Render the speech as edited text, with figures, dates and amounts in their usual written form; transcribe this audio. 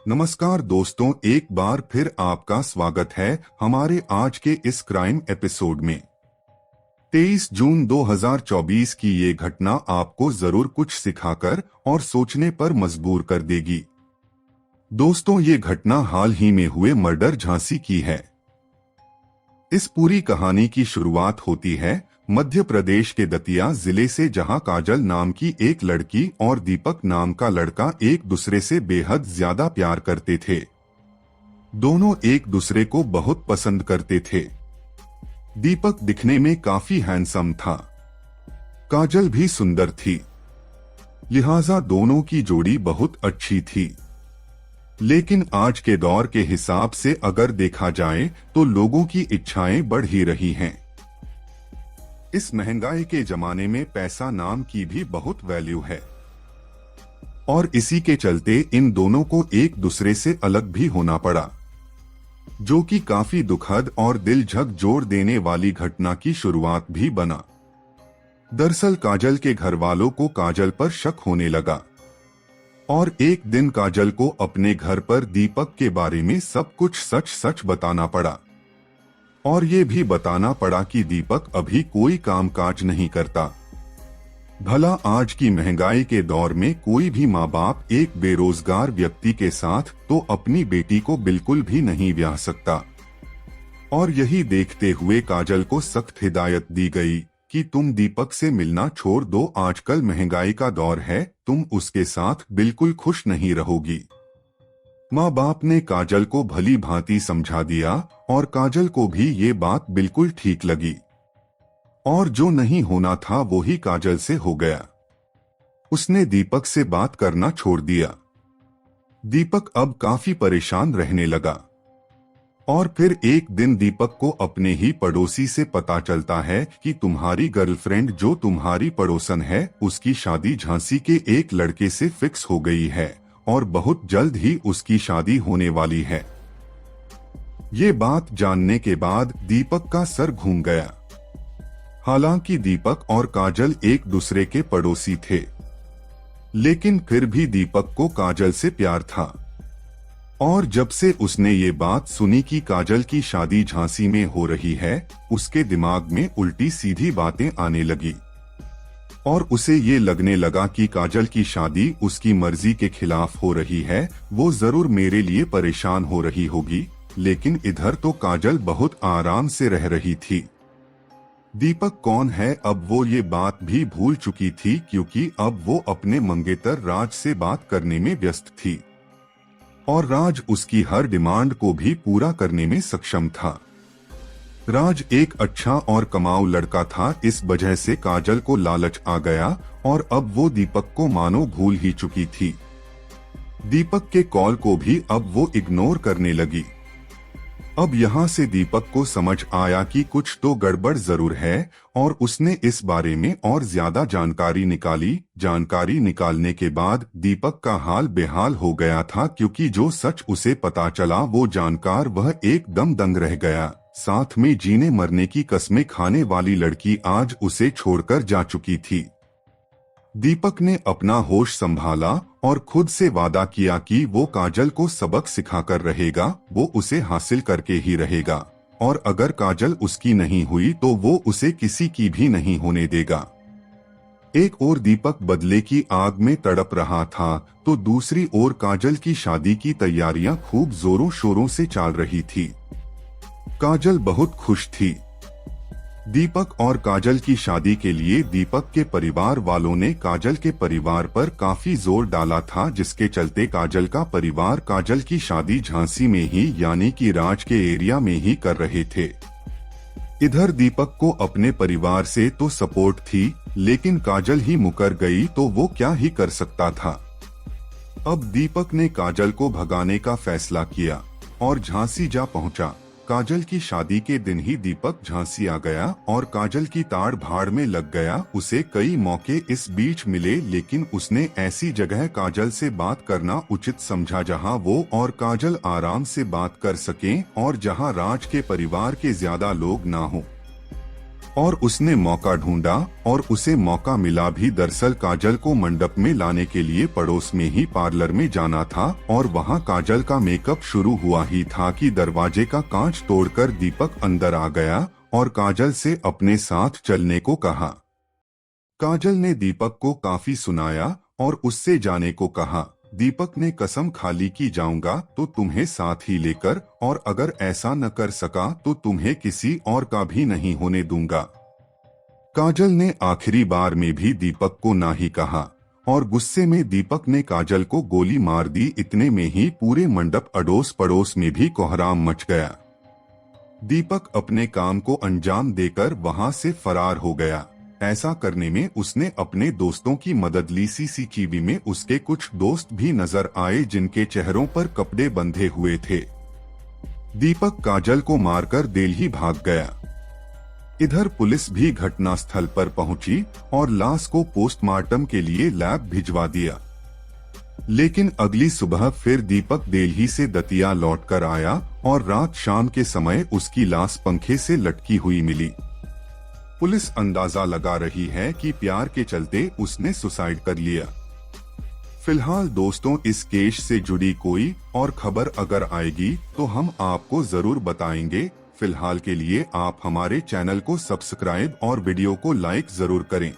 नमस्कार दोस्तों, एक बार फिर आपका स्वागत है हमारे आज के इस क्राइम एपिसोड में। 23 जून 2024 की ये घटना आपको जरूर कुछ सिखाकर और सोचने पर मजबूर कर देगी। दोस्तों, ये घटना हाल ही में हुए मर्डर झांसी की है। इस पूरी कहानी की शुरुआत होती है मध्य प्रदेश के दतिया जिले से, जहां काजल नाम की एक लड़की और दीपक नाम का लड़का एक दूसरे से बेहद ज्यादा प्यार करते थे। दोनों एक दूसरे को बहुत पसंद करते थे। दीपक दिखने में काफी हैंडसम था, काजल भी सुंदर थी, लिहाजा दोनों की जोड़ी बहुत अच्छी थी। लेकिन आज के दौर के हिसाब से अगर देखा जाए तो लोगों की इच्छाएं बढ़ ही रही हैं। इस महंगाई के जमाने में पैसा नाम की भी बहुत वैल्यू है और इसी के चलते इन दोनों को एक दूसरे से अलग भी होना पड़ा, जो कि काफी दुखद और दिल झकझोर देने वाली घटना की शुरुआत भी बना। दरअसल काजल के घर वालों को काजल पर शक होने लगा और एक दिन काजल को अपने घर पर दीपक के बारे में सब कुछ सच सच बताना पड़ा और ये भी बताना पड़ा कि दीपक अभी कोई कामकाज नहीं करता। भला आज की महंगाई के दौर में कोई भी माँ बाप एक बेरोजगार व्यक्ति के साथ तो अपनी बेटी को बिल्कुल भी नहीं ब्याह सकता। और यही देखते हुए काजल को सख्त हिदायत दी गई कि तुम दीपक से मिलना छोड़ दो, आजकल महंगाई का दौर है, तुम उसके साथ बिल्कुल खुश नहीं रहोगी। माँ बाप ने काजल को भली भांति समझा दिया और काजल को भी ये बात बिल्कुल ठीक लगी और जो नहीं होना था वो ही काजल से हो गया। उसने दीपक से बात करना छोड़ दिया। दीपक अब काफी परेशान रहने लगा और फिर एक दिन दीपक को अपने ही पड़ोसी से पता चलता है कि तुम्हारी गर्लफ्रेंड जो तुम्हारी पड़ोसन है उसकी शादी झांसी के एक लड़के से फिक्स हो गई है और बहुत जल्द ही उसकी शादी होने वाली है। ये बात जानने के बाद दीपक का सर घूम गया। हालांकि दीपक और काजल एक दूसरे के पड़ोसी थे, लेकिन फिर भी दीपक को काजल से प्यार था और जब से उसने ये बात सुनी कि काजल की शादी झांसी में हो रही है, उसके दिमाग में उल्टी सीधी बातें आने लगी और उसे ये लगने लगा कि काजल की शादी उसकी मर्जी के खिलाफ हो रही है। वो जरूर मेरे लिए परेशान हो रही होगी, लेकिन इधर तो काजल बहुत आराम से रह रही थी। दीपक कौन है अब वो ये बात भी भूल चुकी थी, क्योंकि अब वो अपने मंगेतर राज से बात करने में व्यस्त थी और राज उसकी हर डिमांड को भी पूरा करने में सक्षम था। राज एक अच्छा और कमाऊ लड़का था, इस वजह से काजल को लालच आ गया और अब वो दीपक को मानो भूल ही चुकी थी। दीपक के कॉल को भी अब वो इग्नोर करने लगी। अब यहाँ से दीपक को समझ आया कि कुछ तो गड़बड़ जरूर है और उसने इस बारे में और ज्यादा जानकारी निकाली। जानकारी निकालने के बाद दीपक का हाल बेहाल हो गया था, क्योंकि जो सच उसे पता चला वो जानकार वह एकदम दंग रह गया। साथ में जीने मरने की कस्में खाने वाली लड़की आज उसे छोड़कर जा चुकी थी। दीपक ने अपना होश संभाला और खुद से वादा किया कि वो काजल को सबक सिखाकर रहेगा, वो उसे हासिल करके ही रहेगा और अगर काजल उसकी नहीं हुई तो वो उसे किसी की भी नहीं होने देगा। एक ओर दीपक बदले की आग में तड़प रहा था तो दूसरी ओर काजल की शादी की तैयारियां खूब जोरों शोरों से चल रही थी। काजल बहुत खुश थी। दीपक और काजल की शादी के लिए दीपक के परिवार वालों ने काजल के परिवार पर काफी जोर डाला था, जिसके चलते काजल का परिवार काजल की शादी झांसी में ही यानी कि राज के एरिया में ही कर रहे थे। इधर दीपक को अपने परिवार से तो सपोर्ट थी, लेकिन काजल ही मुकर गई तो वो क्या ही कर सकता था। अब दीपक ने काजल को भगाने का फैसला किया और झांसी जा पहुंचा। काजल की शादी के दिन ही दीपक झांसी आ गया और काजल की ताड़ भाड़ में लग गया। उसे कई मौके इस बीच मिले, लेकिन उसने ऐसी जगह काजल से बात करना उचित समझा जहां वो और काजल आराम से बात कर सकें और जहां राज के परिवार के ज्यादा लोग ना हो। और उसने मौका ढूंढा और उसे मौका मिला भी। दरअसल काजल को मंडप में लाने के लिए पड़ोस में ही पार्लर में जाना था और वहां काजल का मेकअप शुरू हुआ ही था कि दरवाजे का कांच तोड़कर दीपक अंदर आ गया और काजल से अपने साथ चलने को कहा। काजल ने दीपक को काफी सुनाया और उससे जाने को कहा। दीपक ने कसम खा ली कि जाऊंगा तो तुम्हें साथ ही लेकर, और अगर ऐसा न कर सका तो तुम्हें किसी और का भी नहीं होने दूंगा। काजल ने आखिरी बार में भी दीपक को ना ही कहा और गुस्से में दीपक ने काजल को गोली मार दी। इतने में ही पूरे मंडप अड़ोस पड़ोस में भी कोहराम मच गया। दीपक अपने काम को अंजाम देकर वहां से फरार हो गया। ऐसा करने में उसने अपने दोस्तों की मदद ली। सीसीटीवी में उसके कुछ दोस्त भी नजर आए जिनके चेहरों पर कपड़े बंधे हुए थे। दीपक काजल को मारकर दिल्ली भाग गया। इधर पुलिस भी घटनास्थल पर पहुंची और लाश को पोस्टमार्टम के लिए लैब भिजवा दिया। लेकिन अगली सुबह फिर दीपक दिल्ली से दतिया लौटकर आया और रात शाम के समय उसकी लाश पंखे से लटकी हुई मिली। पुलिस अंदाजा लगा रही है कि प्यार के चलते उसने सुसाइड कर लिया। फिलहाल दोस्तों, इस केस से जुड़ी कोई और खबर अगर आएगी तो हम आपको जरूर बताएंगे। फिलहाल के लिए आप हमारे चैनल को सब्सक्राइब और वीडियो को लाइक जरूर करें।